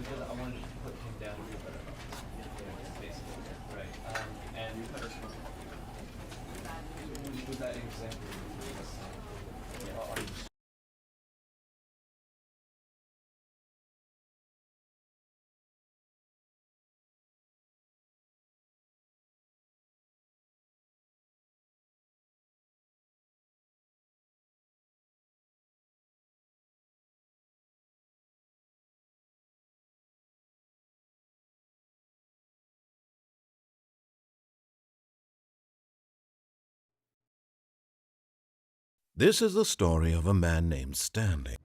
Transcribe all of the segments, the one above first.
because I wanted to put him down here, but basically, right. And with that example, This is the story of a man named Stanley.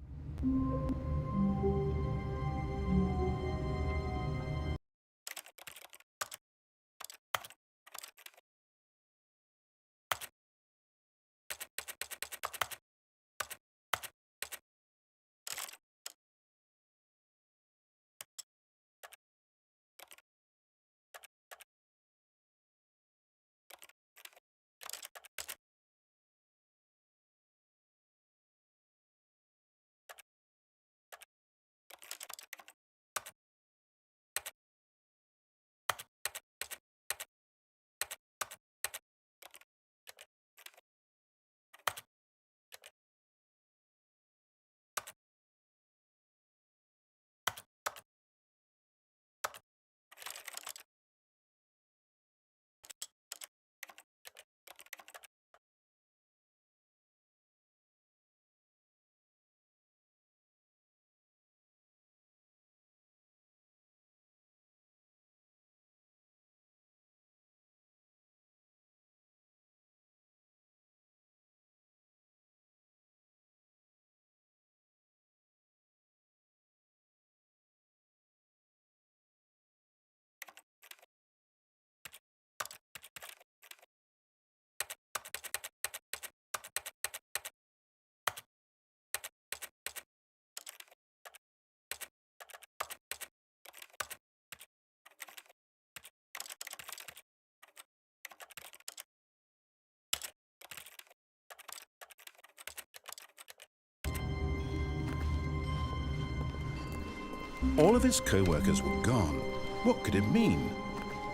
All of his co-workers were gone. What could it mean?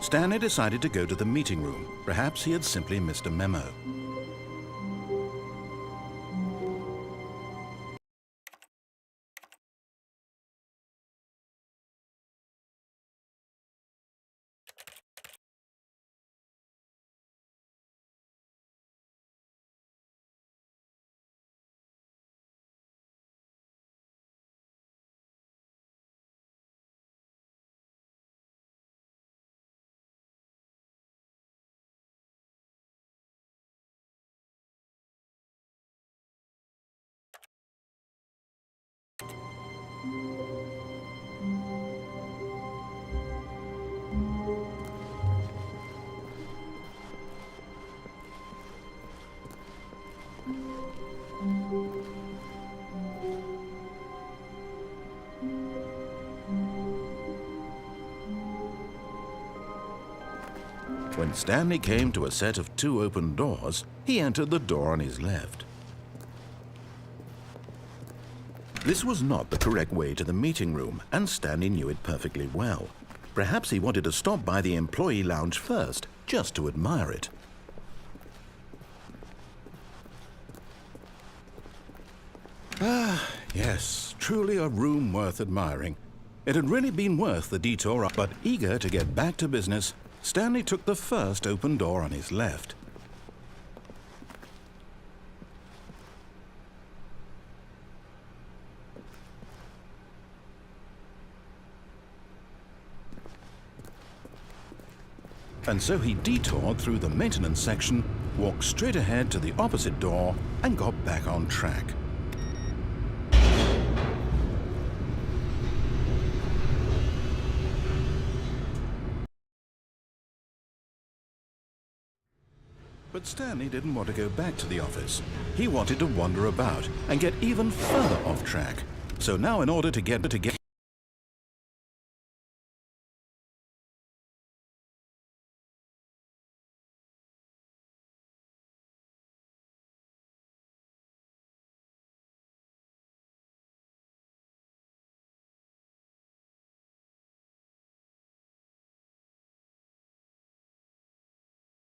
Stanley decided to go to the meeting room. Perhaps he had simply missed a memo. When Stanley came to a set of 2 open doors, he entered the door on his left. This was not the correct way to the meeting room, and Stanley knew it perfectly well. Perhaps he wanted to stop by the employee lounge first, just to admire it. Ah, yes, truly a room worth admiring. It had really been worth the detour, but eager to get back to business, Stanley took the first open door on his left. And so he detoured through the maintenance section, walked straight ahead to the opposite door, and got back on track. But Stanley didn't want to go back to the office. He wanted to wander about and get even further off track. So now in order to get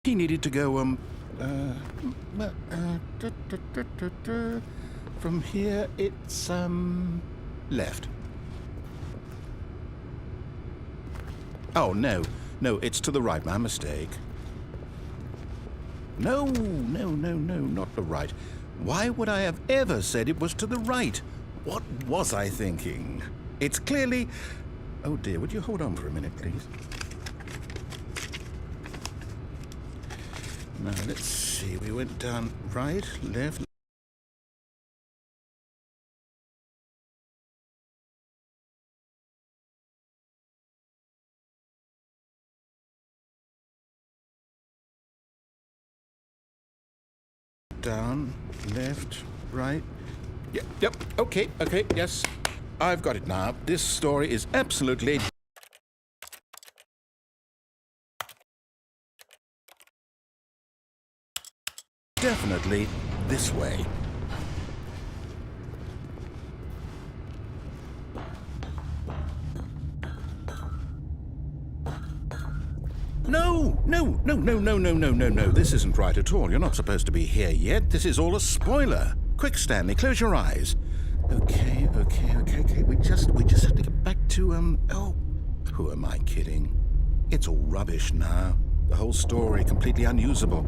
He needed to go, from here, it's, left. Oh, no, it's to the right, my mistake. No, not the right. Why would I have ever said it was to the right? What was I thinking? It's clearly... Oh dear, would you hold on for a minute, please? Now, let's see, we went down right, left... Down, left, right. Yep, okay, yes. I've got it now. This story is absolutely... definitely this way. No. This isn't right at all. You're not supposed to be here yet. This is all a spoiler. Quick, Stanley, close your eyes. Okay. We just have to get back to, oh, who am I kidding? It's all rubbish now. The whole story completely unusable.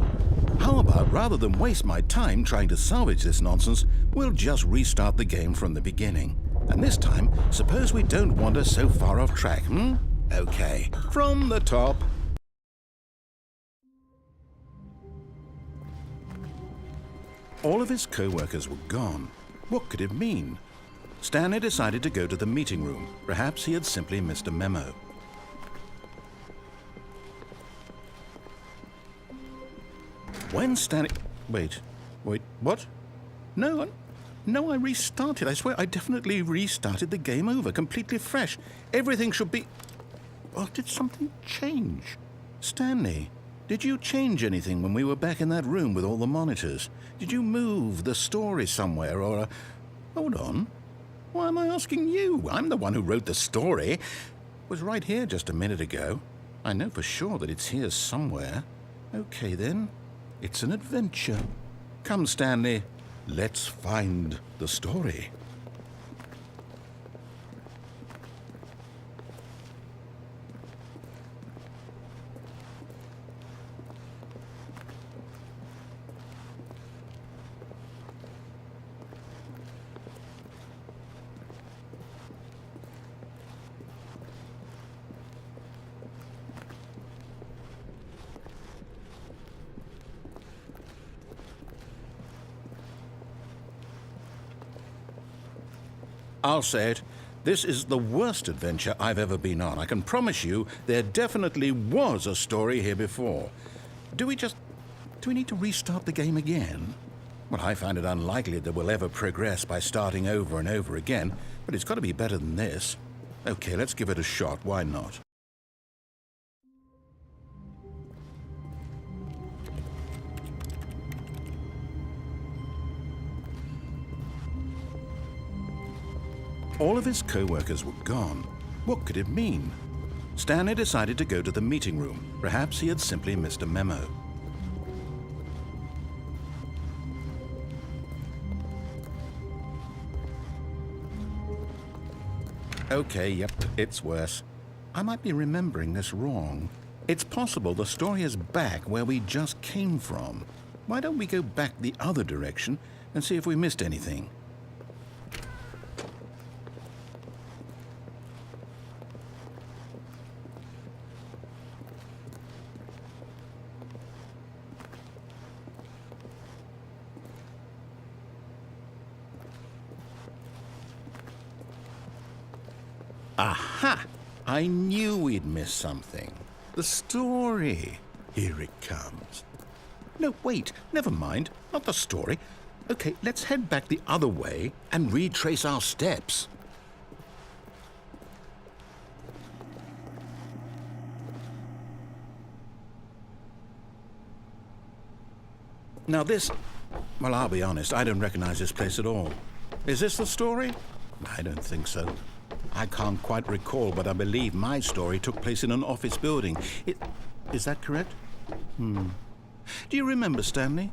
How about, rather than waste my time trying to salvage this nonsense, we'll just restart the game from the beginning. And this time, suppose we don't wander so far off track, Okay, from the top. All of his co-workers were gone. What could it mean? Stanley decided to go to the meeting room. Perhaps he had simply missed a memo. When Stanley... Wait, what? No, I restarted. I swear, I definitely restarted the game over, completely fresh. Everything should be... Well, did something change? Stanley, did you change anything when we were back in that room with all the monitors? Did you move the story somewhere, or... Hold on. Why am I asking you? I'm the one who wrote the story. It was right here just a minute ago. I know for sure that it's here somewhere. Okay, then. It's an adventure. Come, Stanley. Let's find the story. I'll say it. This is the worst adventure I've ever been on. I can promise you there definitely was a story here before. Do we need to restart the game again? Well, I find it unlikely that we'll ever progress by starting over and over again, but it's got to be better than this. Okay, let's give it a shot. Why not? All of his co-workers were gone. What could it mean? Stanley decided to go to the meeting room. Perhaps he had simply missed a memo. Okay, yep, it's worse. I might be remembering this wrong. It's possible the story is back where we just came from. Why don't we go back the other direction and see if we missed anything? Aha! I knew we'd miss something. The story. Here it comes. No, wait, never mind. Not the story. Okay, let's head back the other way and retrace our steps. Now this... Well, I'll be honest, I don't recognize this place at all. Is this the story? I don't think so. I can't quite recall, but I believe my story took place in an office building. Is that correct? Do you remember, Stanley?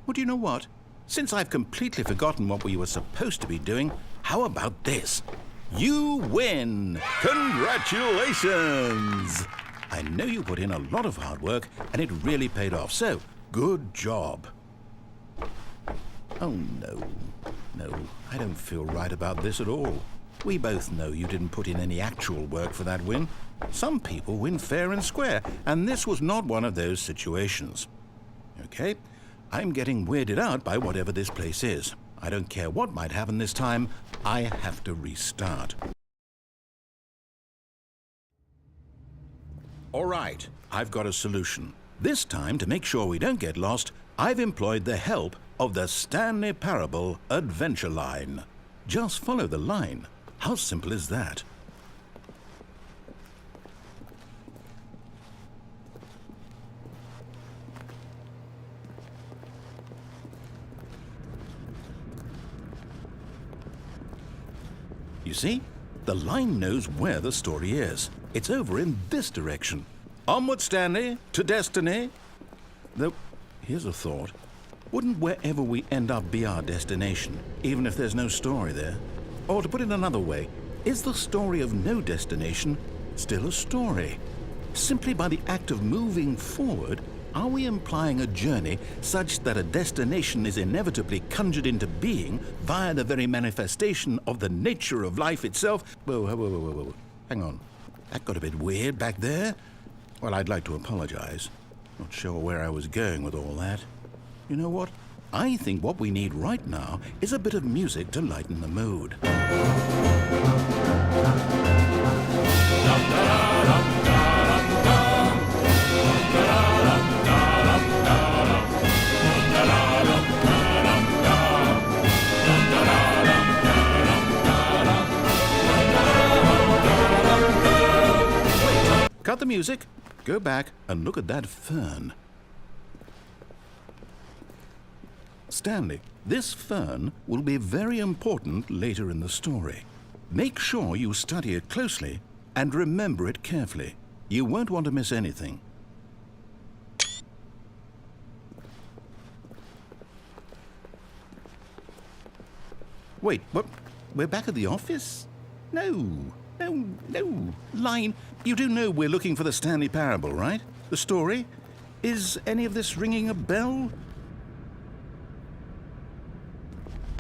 Well, do you know what? Since I've completely forgotten what we were supposed to be doing, how about this? You win! Congratulations! I know you put in a lot of hard work, and it really paid off, so good job. Oh, no. No, I don't feel right about this at all. We both know you didn't put in any actual work for that win. Some people win fair and square, and this was not one of those situations. Okay, I'm getting weirded out by whatever this place is. I don't care what might happen this time. I have to restart. All right, I've got a solution. This time, to make sure we don't get lost, I've employed the help of the Stanley Parable Adventure Line. Just follow the line. How simple is that? You see? The line knows where the story is. It's over in this direction. Onward, Stanley, to destiny. Though, here's a thought. Wouldn't wherever we end up be our destination, even if there's no story there? Or to put it another way, is the story of no destination still a story? Simply by the act of moving forward, are we implying a journey such that a destination is inevitably conjured into being via the very manifestation of the nature of life itself? Whoa. Hang on. That got a bit weird back there. Well, I'd like to apologize. Not sure where I was going with all that. You know what? I think what we need right now is a bit of music to lighten the mood. Cut the music, go back and look at that fern. Stanley, this fern will be very important later in the story. Make sure you study it closely and remember it carefully. You won't want to miss anything. Wait, what? We're back at the office? No. Line, you do know we're looking for the Stanley Parable, right? The story? Is any of this ringing a bell?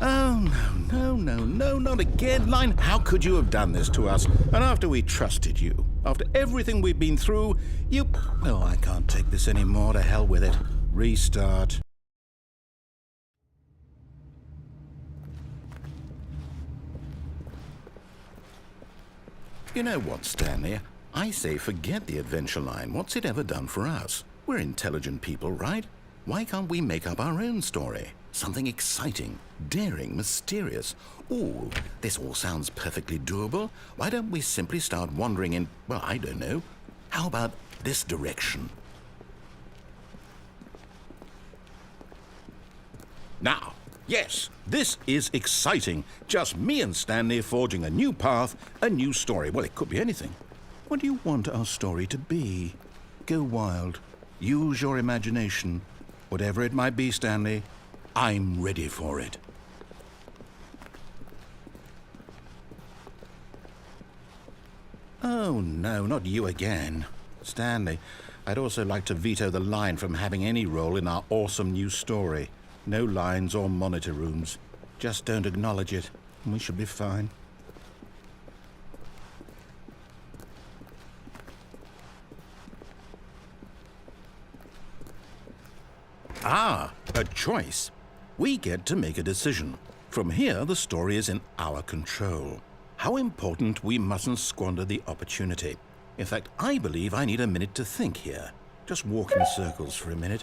Oh, no, not again. Line, how could you have done this to us? And after we trusted you, after everything we've been through, you... Oh, I can't take this anymore. To hell with it. Restart. You know what, Stanley? I say forget the adventure line. What's it ever done for us? We're intelligent people, right? Why can't we make up our own story? Something exciting, daring, mysterious. Ooh, this all sounds perfectly doable. Why don't we simply start wandering in, well, I don't know. How about this direction? Now, yes, this is exciting. Just me and Stanley forging a new path, a new story. Well, it could be anything. What do you want our story to be? Go wild. Use your imagination. Whatever it might be, Stanley, I'm ready for it. Oh, no, not you again. Stanley, I'd also like to veto the line from having any role in our awesome new story. No lines or monitor rooms. Just don't acknowledge it, and we should be fine. Ah, a choice. We get to make a decision. From here, the story is in our control. How important we mustn't squander the opportunity. In fact, I believe I need a minute to think here. Just walk in circles for a minute.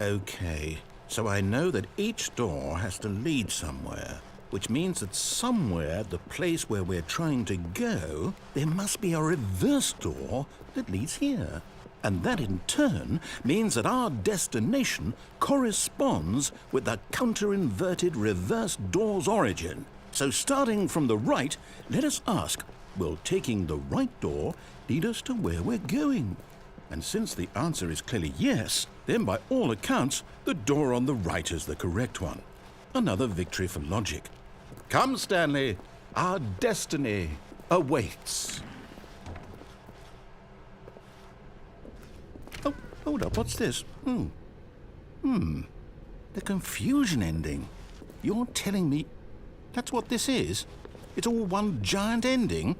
Okay, so I know that each door has to lead somewhere, which means that somewhere at the place where we're trying to go, there must be a reverse door that leads here. And that in turn means that our destination corresponds with the counter-inverted reverse door's origin. So starting from the right, let us ask, will taking the right door lead us to where we're going? And since the answer is clearly yes, then by all accounts, the door on the right is the correct one. Another victory for logic. Come, Stanley, our destiny awaits. Oh, hold up, what's this? The confusion ending. You're telling me that's what this is? It's all one giant ending?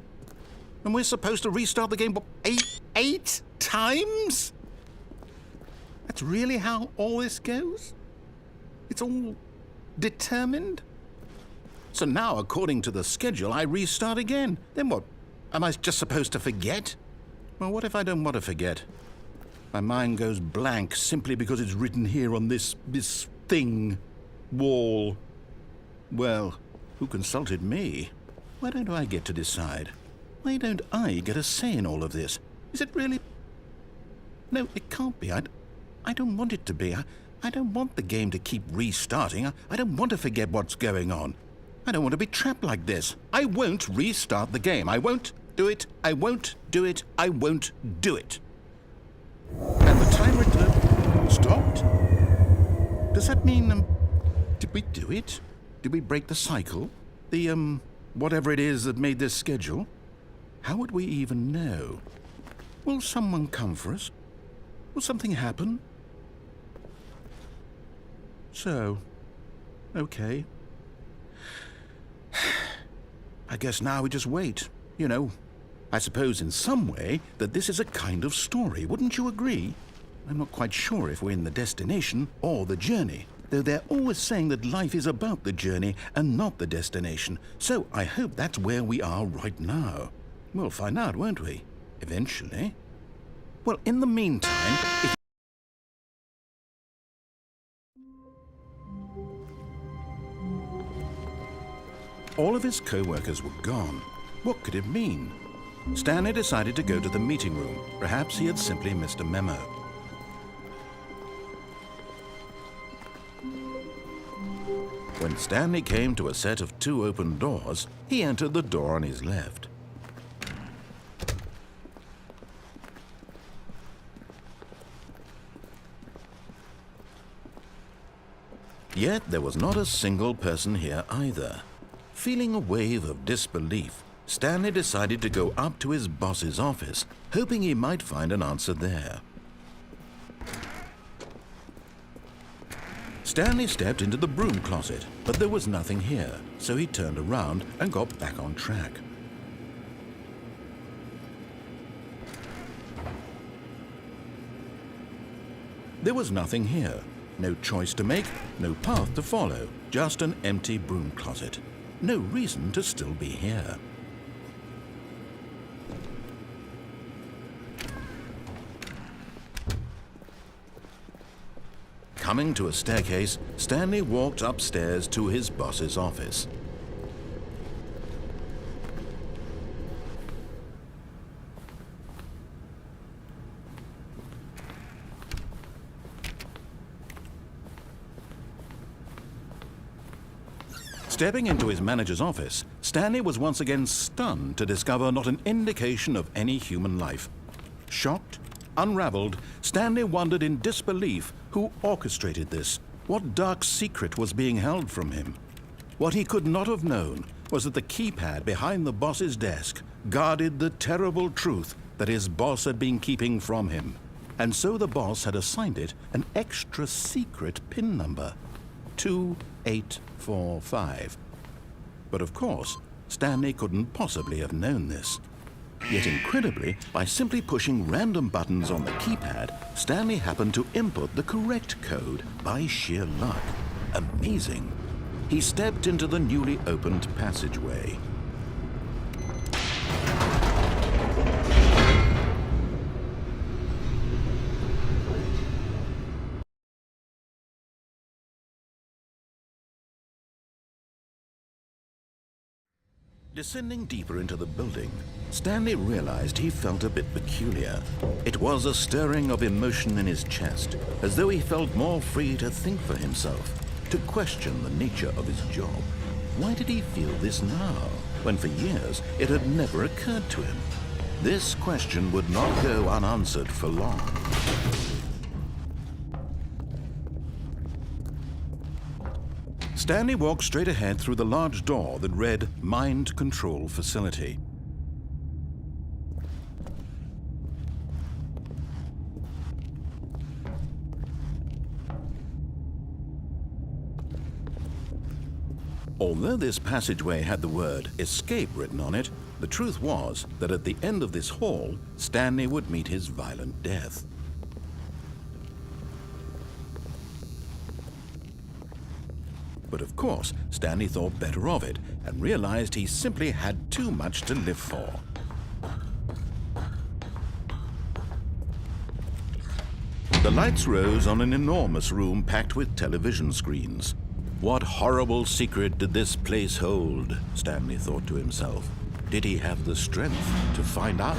And we're supposed to restart the game, what, eight times? That's really how all this goes? It's all determined? So now, according to the schedule, I restart again. Then what? Am I just supposed to forget? Well, what if I don't want to forget? My mind goes blank simply because it's written here on this thing, wall. Well, who consulted me? Why don't I get to decide? Why don't I get a say in all of this? Is it really? No, it can't be. I don't want it to be. I don't want the game to keep restarting. I don't want to forget what's going on. I don't want to be trapped like this. I won't restart the game. I won't do it. I won't do it. I won't do it. And the timer stopped? Does that mean, did we do it? Did we break the cycle? The, whatever it is that made this schedule? How would we even know? Will someone come for us? Will something happen? So, okay. I guess now we just wait, you know. I suppose in some way that this is a kind of story, wouldn't you agree? I'm not quite sure if we're in the destination or the journey, though they're always saying that life is about the journey and not the destination, so I hope that's where we are right now. We'll find out, won't we? Eventually. Well, in the meantime, if all of his co-workers were gone, what could it mean? Stanley decided to go to the meeting room. Perhaps he had simply missed a memo. When Stanley came to a set of 2 open doors, he entered the door on his left. Yet there was not a single person here either. Feeling a wave of disbelief, Stanley decided to go up to his boss's office, hoping he might find an answer there. Stanley stepped into the broom closet, but there was nothing here, so he turned around and got back on track. There was nothing here. No choice to make, no path to follow, just an empty broom closet. No reason to still be here. Coming to a staircase, Stanley walked upstairs to his boss's office. Stepping into his manager's office, Stanley was once again stunned to discover not an indication of any human life. Shocked, unraveled, Stanley wondered in disbelief who orchestrated this, what dark secret was being held from him. What he could not have known was that the keypad behind the boss's desk guarded the terrible truth that his boss had been keeping from him. And so the boss had assigned it an extra secret PIN number, 2845. But of course, Stanley couldn't possibly have known this. Yet incredibly, by simply pushing random buttons on the keypad, Stanley happened to input the correct code by sheer luck. Amazing. He stepped into the newly opened passageway. Descending deeper into the building, Stanley realized he felt a bit peculiar. It was a stirring of emotion in his chest, as though he felt more free to think for himself, to question the nature of his job. Why did he feel this now, when for years it had never occurred to him? This question would not go unanswered for long. Stanley walked straight ahead through the large door that read Mind Control Facility. Although this passageway had the word escape written on it, the truth was that at the end of this hall, Stanley would meet his violent death. But of course, Stanley thought better of it and realized he simply had too much to live for. The lights rose on an enormous room packed with television screens. What horrible secret did this place hold? Stanley thought to himself. Did he have the strength to find out?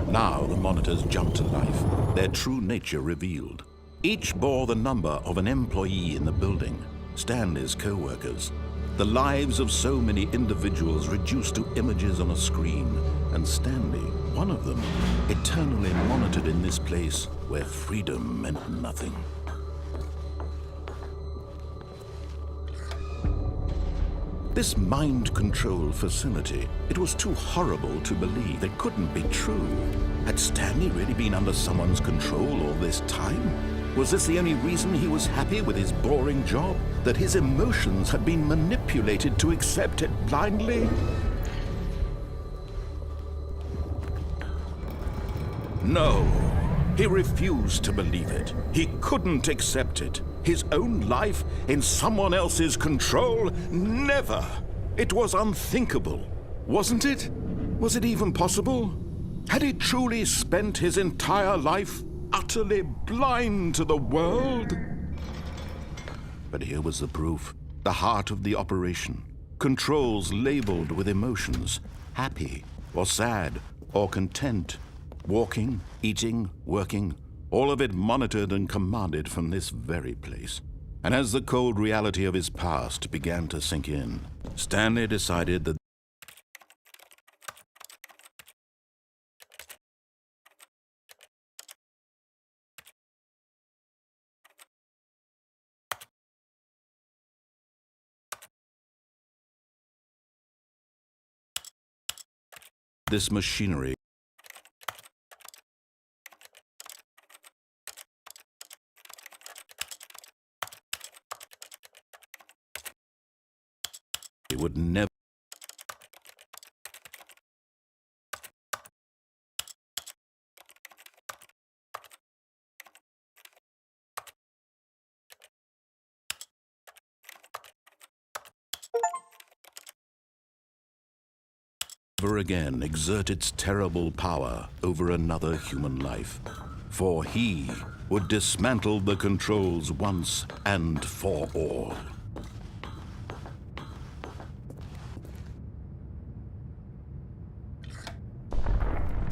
Now the monitors jumped to life, their true nature revealed. Each bore the number of an employee in the building, Stanley's co-workers. The lives of so many individuals reduced to images on a screen, and Stanley, one of them, eternally monitored in this place where freedom meant nothing. This mind control facility, it was too horrible to believe. It couldn't be true. Had Stanley really been under someone's control all this time? Was this the only reason he was happy with his boring job? That his emotions had been manipulated to accept it blindly? No, he refused to believe it. He couldn't accept it. His own life in someone else's control? Never! It was unthinkable, wasn't it? Was it even possible? Had he truly spent his entire life utterly blind to the world? But here was the proof, the heart of the operation. Controls labeled with emotions, happy or sad or content. Walking, eating, working, all of it monitored and commanded from this very place. And as the cold reality of his past began to sink in, Stanley decided that this machinery would never again exert its terrible power over another human life, for he would dismantle the controls once and for all.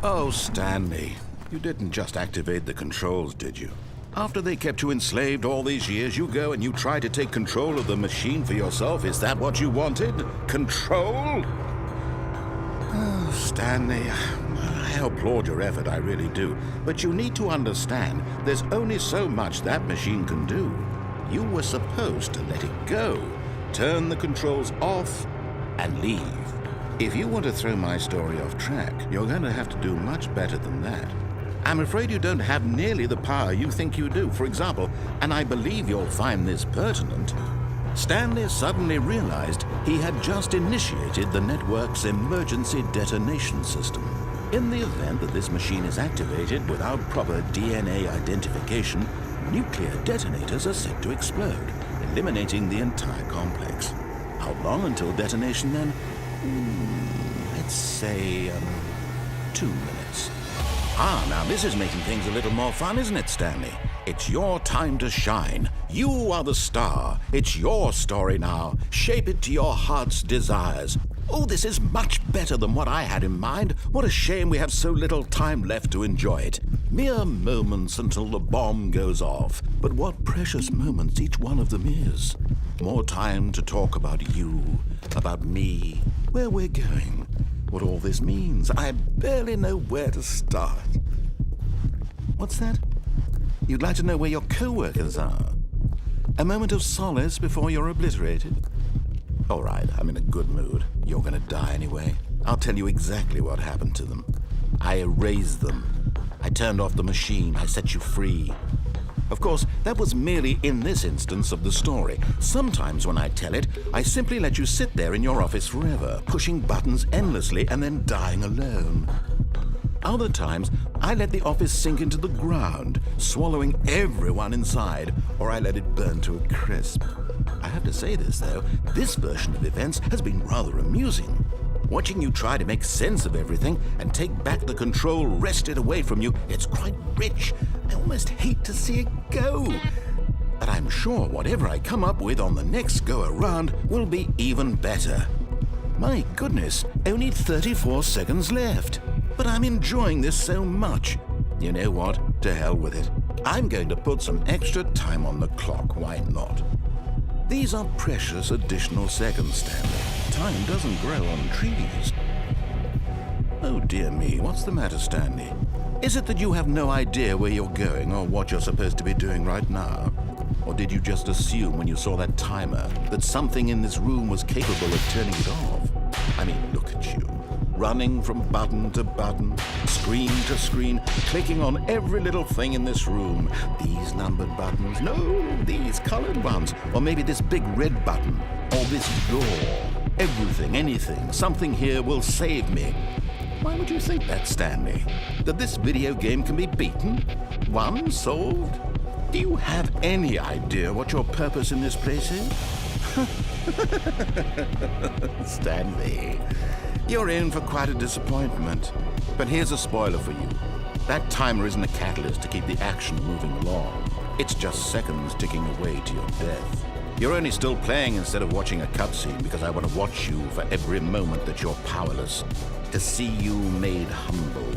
Oh, Stanley, you didn't just activate the controls, did you? After they kept you enslaved all these years, you go and you try to take control of the machine for yourself. Is that what you wanted? Control? Oh, Stanley, I applaud your effort, I really do. But you need to understand, there's only so much that machine can do. You were supposed to let it go, turn the controls off, and leave. If you want to throw my story off track, you're going to have to do much better than that. I'm afraid you don't have nearly the power you think you do. For example, and I believe you'll find this pertinent, Stanley suddenly realized he had just initiated the network's emergency detonation system. In the event that this machine is activated without proper DNA identification, nuclear detonators are set to explode, eliminating the entire complex. How long until detonation then? Let's say 2 minutes. Now this is making things a little more fun, isn't it, Stanley? It's your time to shine. You are the star. It's your story now. Shape it to your heart's desires. Oh, this is much better than what I had in mind. What a shame we have so little time left to enjoy it. Mere moments until the bomb goes off. But what precious moments each one of them is. More time to talk about you, about me, where we're going, what all this means. I barely know where to start. What's that? You'd like to know where your co-workers are? A moment of solace before you're obliterated? All right, I'm in a good mood. You're gonna die anyway. I'll tell you exactly what happened to them. I erased them. I turned off the machine. I set you free. Of course, that was merely in this instance of the story. Sometimes when I tell it, I simply let you sit there in your office forever, pushing buttons endlessly and then dying alone. Other times, I let the office sink into the ground, swallowing everyone inside, or I let it burn to a crisp. I have to say this, though, this version of events has been rather amusing. Watching you try to make sense of everything and take back the control wrested away from you, it's quite rich. I almost hate to see it go. But I'm sure whatever I come up with on the next go-around will be even better. My goodness, only 34 seconds left. But I'm enjoying this so much. You know what? To hell with it. I'm going to put some extra time on the clock. Why not? These are precious additional seconds, Stanley. Time doesn't grow on trees. Oh dear me, what's the matter, Stanley? Is it that you have no idea where you're going or what you're supposed to be doing right now? Or did you just assume when you saw that timer that something in this room was capable of turning it off? I mean, look at you. Running from button to button, screen to screen, clicking on every little thing in this room. These numbered buttons, no, these colored ones. Or maybe this big red button, or this door. Everything, anything, something here will save me. Why would you think that, Stanley? That this video game can be beaten? Won? Solved? Do you have any idea what your purpose in this place is? Stanley, you're in for quite a disappointment. But here's a spoiler for you. That timer isn't a catalyst to keep the action moving along. It's just seconds ticking away to your death. You're only still playing instead of watching a cutscene because I want to watch you for every moment that you're powerless, to see you made humble.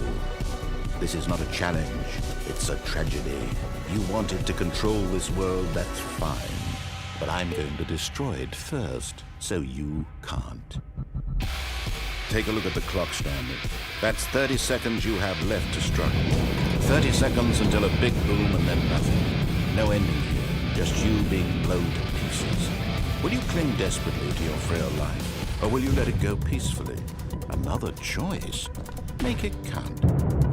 This is not a challenge, it's a tragedy. You wanted to control this world, that's fine. But I'm going to destroy it first, so you can't. Take a look at the clock, Stanley. That's 30 seconds you have left to struggle. 30 seconds until a big boom and then nothing. No ending here, just you being blown to pieces. Will you cling desperately to your frail life, or will you let it go peacefully? Another choice. Make it count.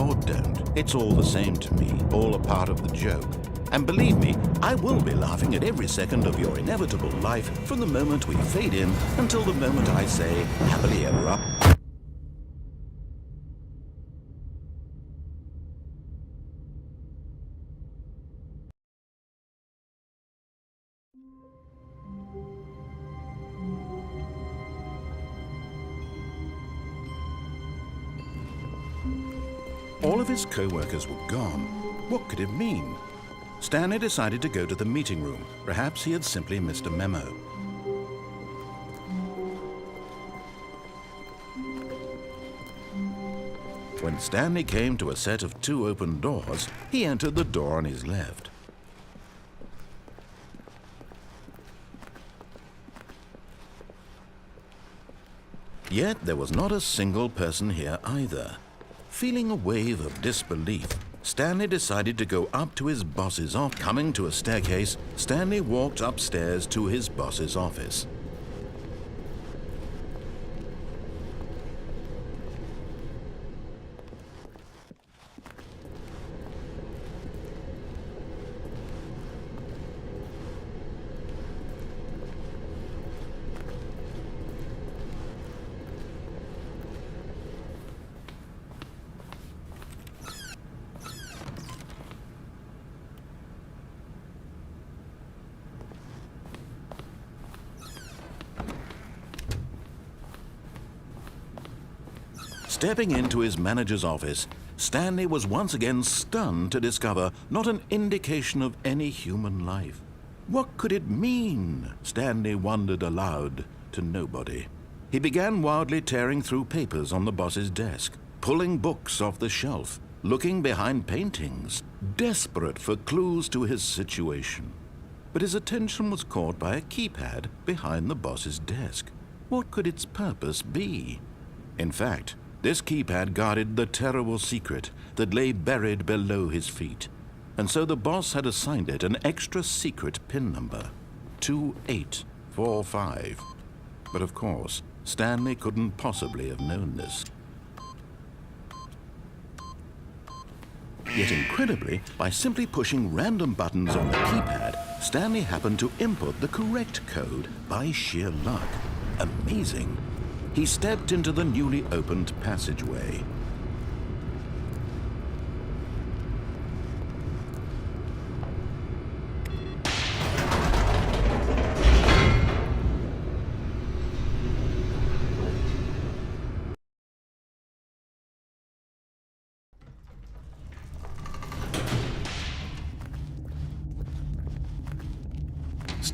Or don't. It's all the same to me, all a part of the joke. And believe me, I will be laughing at every second of your inevitable life from the moment we fade in until the moment I say, happily ever up. All of his co-workers were gone. What could it mean? Stanley decided to go to the meeting room. Perhaps he had simply missed a memo. When Stanley came to a set of 2 open doors, he entered the door on his left. Yet there was not a single person here either. Feeling a wave of disbelief, Stanley decided to go up to his boss's office. Coming to a staircase, Stanley walked upstairs to his boss's office. Stepping into his manager's office, Stanley was once again stunned to discover not an indication of any human life. What could it mean? Stanley wondered aloud to nobody. He began wildly tearing through papers on the boss's desk, pulling books off the shelf, looking behind paintings, desperate for clues to his situation. But his attention was caught by a keypad behind the boss's desk. What could its purpose be? In fact, this keypad guarded the terrible secret that lay buried below his feet. And so the boss had assigned it an extra secret PIN number, 2845. But of course, Stanley couldn't possibly have known this. Yet incredibly, by simply pushing random buttons on the keypad, Stanley happened to input the correct code by sheer luck. Amazing. He stepped into the newly opened passageway.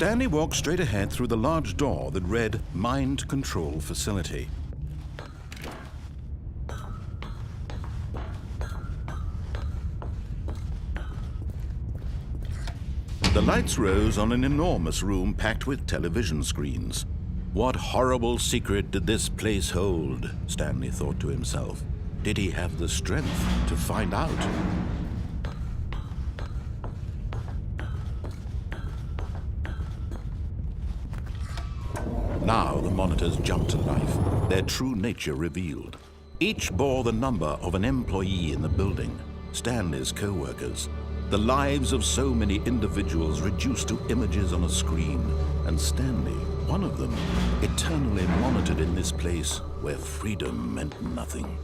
Stanley walked straight ahead through the large door that read Mind Control Facility. The lights rose on an enormous room packed with television screens. What horrible secret did this place hold? Stanley thought to himself. Did he have the strength to find out? Now the monitors jumped to life, their true nature revealed. Each bore the number of an employee in the building, Stanley's co-workers. The lives of so many individuals reduced to images on a screen, and Stanley, one of them, eternally monitored in this place where freedom meant nothing.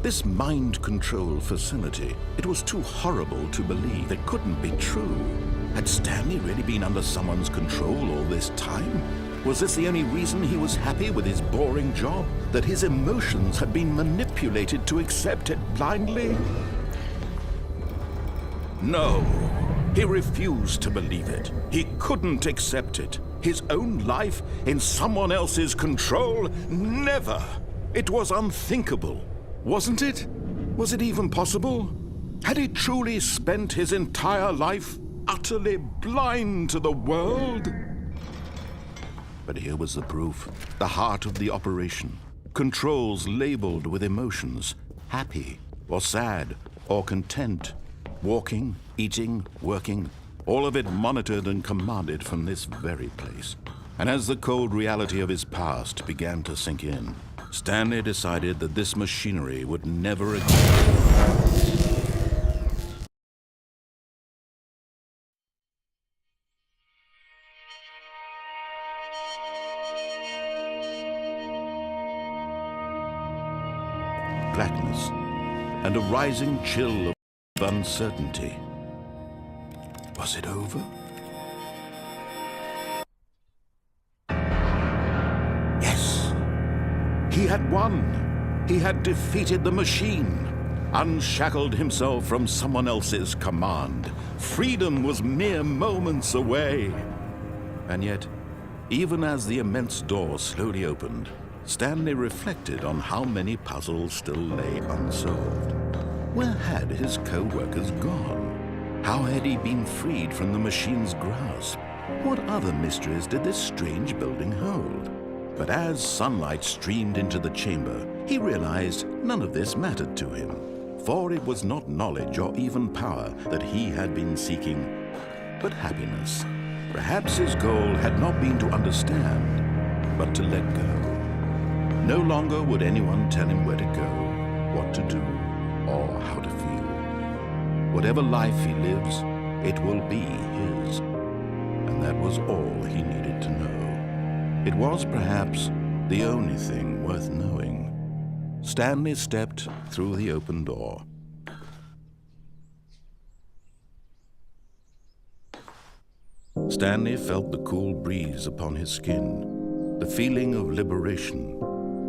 This mind control facility, it was too horrible to believe. It couldn't be true. Had Stanley really been under someone's control all this time? Was this the only reason he was happy with his boring job? That his emotions had been manipulated to accept it blindly? No, he refused to believe it. He couldn't accept it. His own life in someone else's control? Never! It was unthinkable. Wasn't it? Was it even possible? Had he truly spent his entire life utterly blind to the world? But here was the proof, the heart of the operation. Controls labeled with emotions, happy or sad or content, walking, eating, working, all of it monitored and commanded from this very place. And as the cold reality of his past began to sink in, Stanley decided that this machinery would never again. Blackness and a rising chill of uncertainty. Was it over? He had won. He had defeated the machine, unshackled himself from someone else's command. Freedom was mere moments away. And yet, even as the immense door slowly opened, Stanley reflected on how many puzzles still lay unsolved. Where had his co-workers gone? How had he been freed from the machine's grasp? What other mysteries did this strange building hold? But as sunlight streamed into the chamber, he realized none of this mattered to him, for it was not knowledge or even power that he had been seeking, but happiness. Perhaps his goal had not been to understand, but to let go. No longer would anyone tell him where to go, what to do, or how to feel. Whatever life he lives, it will be his. And that was all he needed to know. It was perhaps the only thing worth knowing. Stanley stepped through the open door. Stanley felt the cool breeze upon his skin, the feeling of liberation,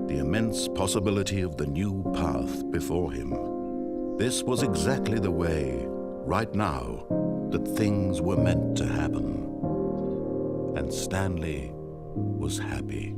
the immense possibility of the new path before him. This was exactly the way, right now, that things were meant to happen. And Stanley was happy.